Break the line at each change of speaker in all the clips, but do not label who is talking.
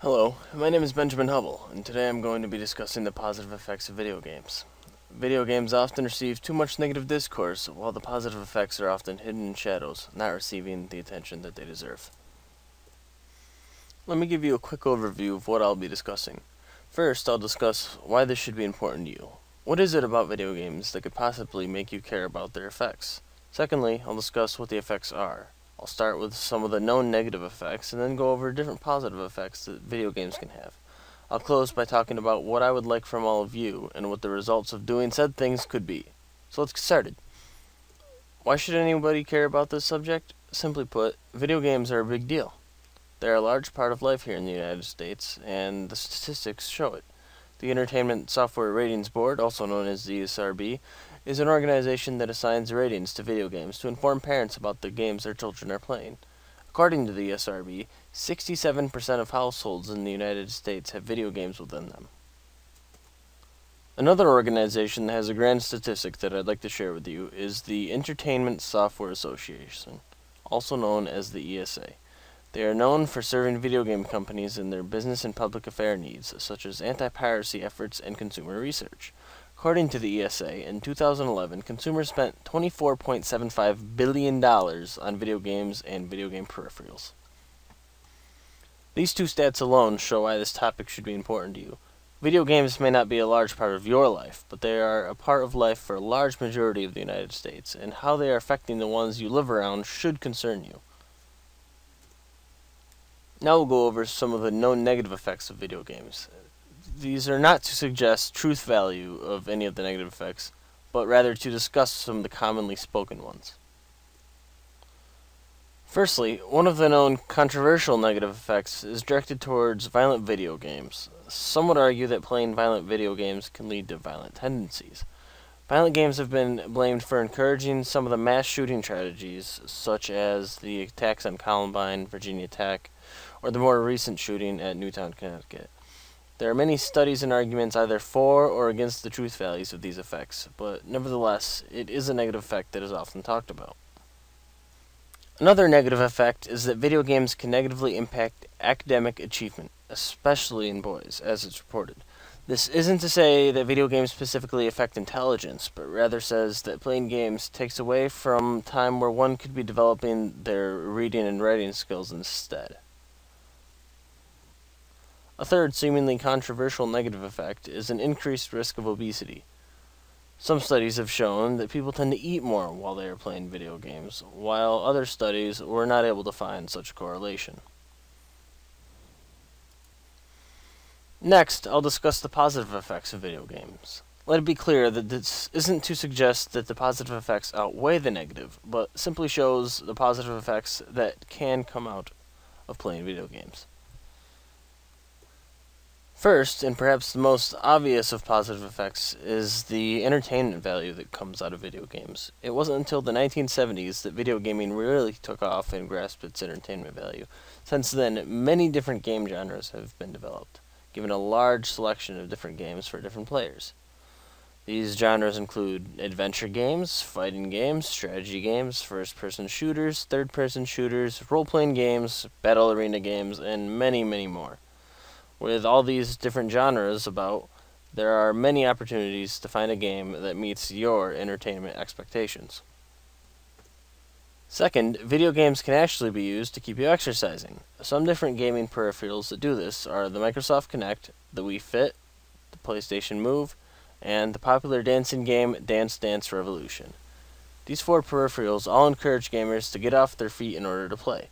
Hello, my name is Benjamin Hubble, and today I'm going to be discussing the positive effects of video games. Video games often receive too much negative discourse, while the positive effects are often hidden in shadows, not receiving the attention that they deserve. Let me give you a quick overview of what I'll be discussing. First, I'll discuss why this should be important to you. What is it about video games that could possibly make you care about their effects? Secondly, I'll discuss what the effects are. I'll start with some of the known negative effects and then go over different positive effects that video games can have. I'll close by talking about what I would like from all of you and what the results of doing said things could be. So let's get started. Why should anybody care about this subject? Simply put, video games are a big deal. They are a large part of life here in the United States, and the statistics show it. The Entertainment Software Ratings Board, also known as the ESRB, is an organization that assigns ratings to video games to inform parents about the games their children are playing. According to the ESRB, 67% of households in the United States have video games within them. Another organization that has a grand statistic that I'd like to share with you is the Entertainment Software Association, also known as the ESA. They are known for serving video game companies in their business and public affair needs, such as anti-piracy efforts and consumer research. According to the ESA, in 2011, consumers spent $24.75 billion on video games and video game peripherals. These two stats alone show why this topic should be important to you. Video games may not be a large part of your life, but they are a part of life for a large majority of the United States, and how they are affecting the ones you live around should concern you. Now we'll go over some of the known negative effects of video games. These are not to suggest truth value of any of the negative effects, but rather to discuss some of the commonly spoken ones. Firstly, one of the known controversial negative effects is directed towards violent video games. Some would argue that playing violent video games can lead to violent tendencies. Violent games have been blamed for encouraging some of the mass shooting tragedies, such as the attacks on Columbine, Virginia Tech, or the more recent shooting at Newtown, Connecticut. There are many studies and arguments either for or against the truth values of these effects, but nevertheless, it is a negative effect that is often talked about. Another negative effect is that video games can negatively impact academic achievement, especially in boys, as it's reported. This isn't to say that video games specifically affect intelligence, but rather says that playing games takes away from time where one could be developing their reading and writing skills instead. A third seemingly controversial negative effect is an increased risk of obesity. Some studies have shown that people tend to eat more while they are playing video games, while other studies were not able to find such a correlation. Next, I'll discuss the positive effects of video games. Let it be clear that this isn't to suggest that the positive effects outweigh the negative, but simply shows the positive effects that can come out of playing video games. First, and perhaps the most obvious of positive effects, is the entertainment value that comes out of video games. It wasn't until the 1970s that video gaming really took off and grasped its entertainment value. Since then, many different game genres have been developed, giving a large selection of different games for different players. These genres include adventure games, fighting games, strategy games, first-person shooters, third-person shooters, role-playing games, battle arena games, and many, many more. With all these different genres about, there are many opportunities to find a game that meets your entertainment expectations. Second, video games can actually be used to keep you exercising. Some different gaming peripherals that do this are the Microsoft Kinect, the Wii Fit, the PlayStation Move, and the popular dancing game Dance Dance Revolution. These four peripherals all encourage gamers to get off their feet in order to play.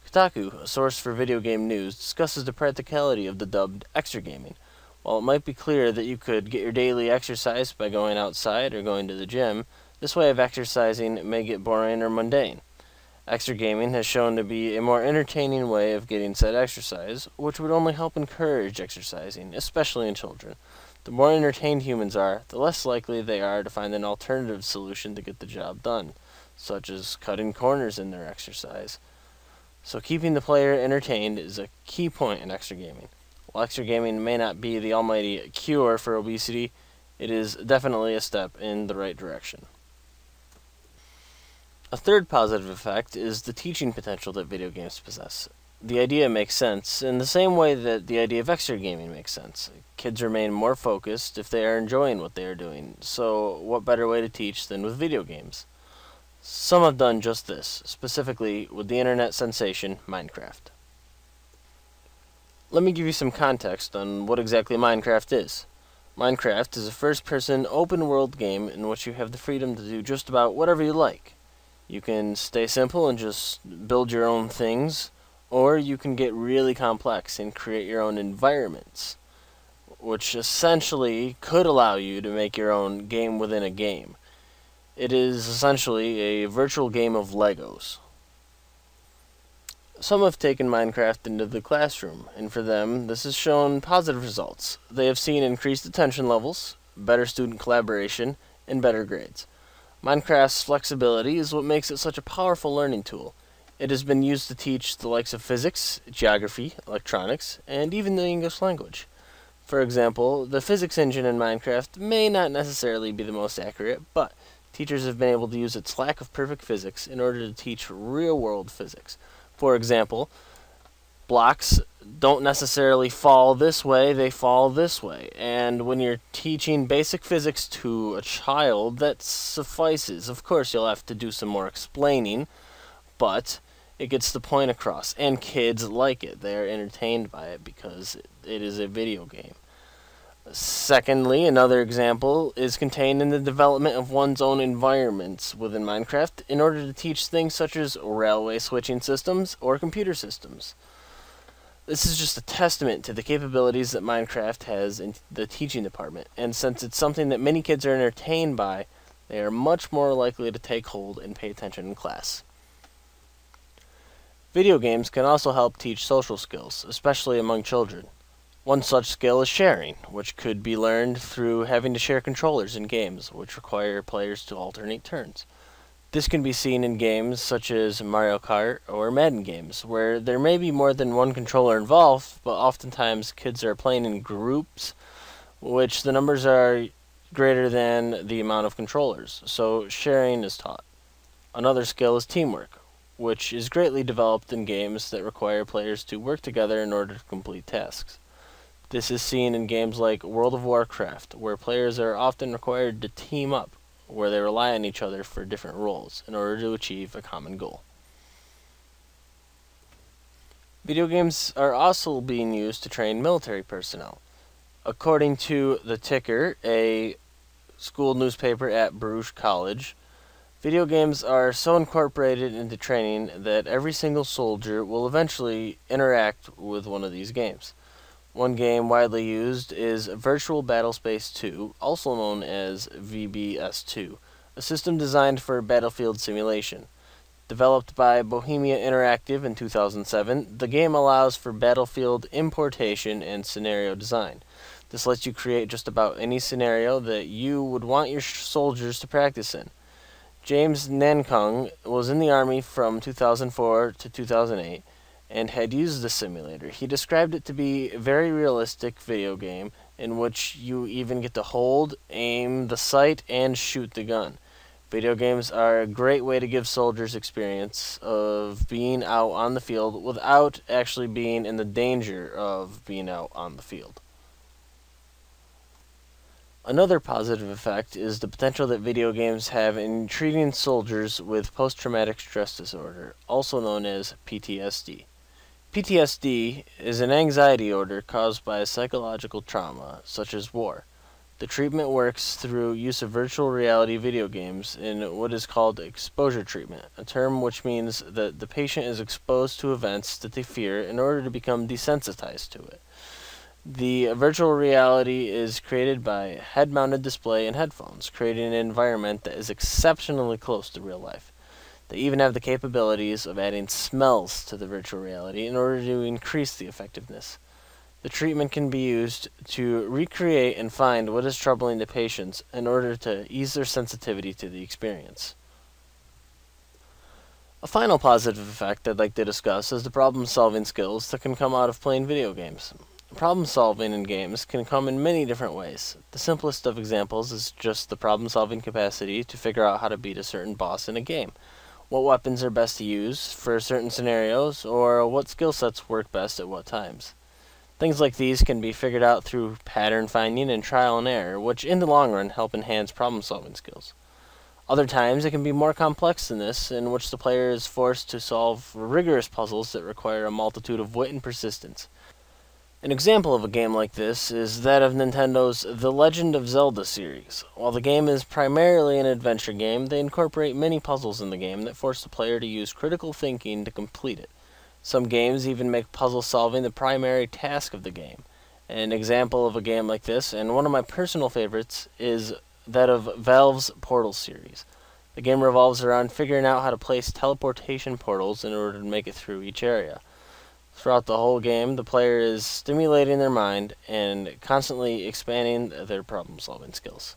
Kotaku, a source for video game news, discusses the practicality of the dubbed extra gaming. While it might be clear that you could get your daily exercise by going outside or going to the gym, this way of exercising may get boring or mundane. Extra gaming has shown to be a more entertaining way of getting said exercise, which would only help encourage exercising, especially in children. The more entertained humans are, the less likely they are to find an alternative solution to get the job done, such as cutting corners in their exercise. So keeping the player entertained is a key point in extra gaming. While extra gaming may not be the almighty cure for obesity, it is definitely a step in the right direction. A third positive effect is the teaching potential that video games possess. the idea makes sense in the same way that the idea of extra gaming makes sense. Kids remain more focused if they are enjoying what they are doing, so what better way to teach than with video games? Some have done just this, specifically with the internet sensation Minecraft. Let me give you some context on what exactly Minecraft is. Minecraft is a first-person open-world game in which you have the freedom to do just about whatever you like. You can stay simple and just build your own things, or you can get really complex and create your own environments, which essentially could allow you to make your own game within a game. It is essentially a virtual game of Legos. Some have taken Minecraft into the classroom, and for them, this has shown positive results. They have seen increased attention levels, better student collaboration, and better grades. Minecraft's flexibility is what makes it such a powerful learning tool. It has been used to teach the likes of physics, geography, electronics, and even the English language. For example, the physics engine in Minecraft may not necessarily be the most accurate, but teachers have been able to use its lack of perfect physics in order to teach real-world physics. For example, blocks don't necessarily fall this way, they fall this way. And when you're teaching basic physics to a child, that suffices. Of course, you'll have to do some more explaining, but it gets the point across. And kids like it. They're entertained by it because it is a video game. Secondly, another example is contained in the development of one's own environments within Minecraft in order to teach things such as railway switching systems or computer systems. This is just a testament to the capabilities that Minecraft has in the teaching department, and since it's something that many kids are entertained by, they are much more likely to take hold and pay attention in class. Video games can also help teach social skills, especially among children. One such skill is sharing, which could be learned through having to share controllers in games, which require players to alternate turns. This can be seen in games such as Mario Kart or Madden games, where there may be more than one controller involved, but oftentimes kids are playing in groups, which the numbers are greater than the amount of controllers, so sharing is taught. Another skill is teamwork, which is greatly developed in games that require players to work together in order to complete tasks. This is seen in games like World of Warcraft, where players are often required to team up, where they rely on each other for different roles in order to achieve a common goal. Video games are also being used to train military personnel. According to The Ticker, a school newspaper at Bruges College, video games are so incorporated into training that every single soldier will eventually interact with one of these games. One game widely used is Virtual Battlespace 2, also known as VBS2, a system designed for battlefield simulation. Developed by Bohemia Interactive in 2007, the game allows for battlefield importation and scenario design. This lets you create just about any scenario that you would want your soldiers to practice in. James Nankung was in the Army from 2004 to 2008, and had used the simulator. He described it to be a very realistic video game in which you even get to hold, aim the sight, and shoot the gun. Video games are a great way to give soldiers experience of being out on the field without actually being in the danger of being out on the field. Another positive effect is the potential that video games have in treating soldiers with post-traumatic stress disorder, also known as PTSD. PTSD is an anxiety disorder caused by a psychological trauma, such as war. The treatment works through use of virtual reality video games in what is called exposure treatment, a term which means that the patient is exposed to events that they fear in order to become desensitized to it. The virtual reality is created by a head-mounted display and headphones, creating an environment that is exceptionally close to real life. They even have the capabilities of adding smells to the virtual reality in order to increase the effectiveness. The treatment can be used to recreate and find what is troubling the patients in order to ease their sensitivity to the experience. A final positive effect I'd like to discuss is the problem-solving skills that can come out of playing video games. Problem-solving in games can come in many different ways. The simplest of examples is just the problem-solving capacity to figure out how to beat a certain boss in a game. what weapons are best to use for certain scenarios, or what skill sets work best at what times. Things like these can be figured out through pattern finding and trial and error, which in the long run help enhance problem-solving skills. Other times it can be more complex than this, in which the player is forced to solve rigorous puzzles that require a multitude of wit and persistence. An example of a game like this is that of Nintendo's The Legend of Zelda series. While the game is primarily an adventure game, they incorporate many puzzles in the game that force the player to use critical thinking to complete it. Some games even make puzzle solving the primary task of the game. An example of a game like this, and one of my personal favorites, is that of Valve's Portal series. The game revolves around figuring out how to place teleportation portals in order to make it through each area. Throughout the whole game, the player is stimulating their mind and constantly expanding their problem-solving skills.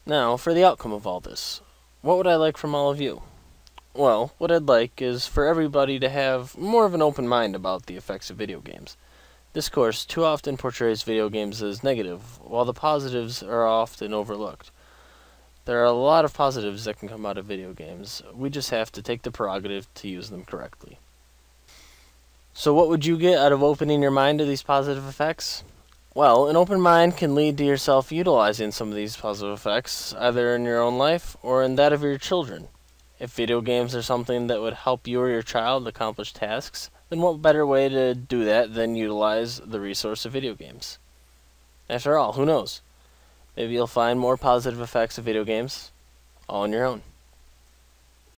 Now, for the outcome of all this, what would I like from all of you? Well, what I'd like is for everybody to have more of an open mind about the effects of video games. This course too often portrays video games as negative, while the positives are often overlooked. There are a lot of positives that can come out of video games. We just have to take the prerogative to use them correctly. So what would you get out of opening your mind to these positive effects? Well, an open mind can lead to yourself utilizing some of these positive effects, either in your own life or in that of your children. If video games are something that would help you or your child accomplish tasks, then what better way to do that than utilize the resource of video games? After all, who knows? Maybe you'll find more positive effects of video games all on your own.